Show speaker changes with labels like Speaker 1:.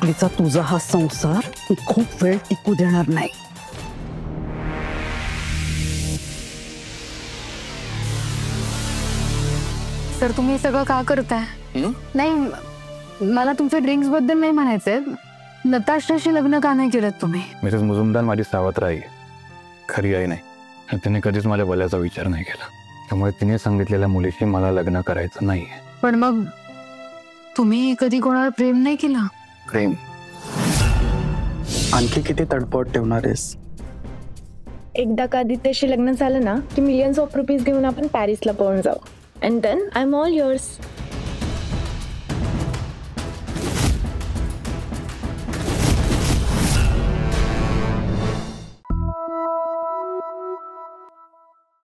Speaker 1: नकलीचा तुझा हा संसार खूप वेळ टिकू देणार नाही.
Speaker 2: सर तुम्ही सगळं का करताय? नाही, मला तुमच्या ड्रिंक्स बद्दल नाही म्हणायचंय. नताशाशी लग्न का नाही केलं तुम्ही?
Speaker 3: मिसेस मुजुमदार माझी सावत्र आई आहे, खरी आई नाही. आणि तिने कधीच माझ्या भल्याचा विचार नाही केला. त्यामुळे तिने सांगितलेल्या मुलीशी मला लग्न करायचं नाहीये.
Speaker 2: पण मग तुम्ही कधी कोणावर प्रेम नाही केलं?
Speaker 4: प्रेम आणखी किती तडपड ठेवणार आहेस?
Speaker 5: एकदा का आदित्यशी लग्न झालं ना की मिलियन्स ऑफ रुपीज घेऊन आपण पॅरिसला पळून जाऊ. And then I am all yours.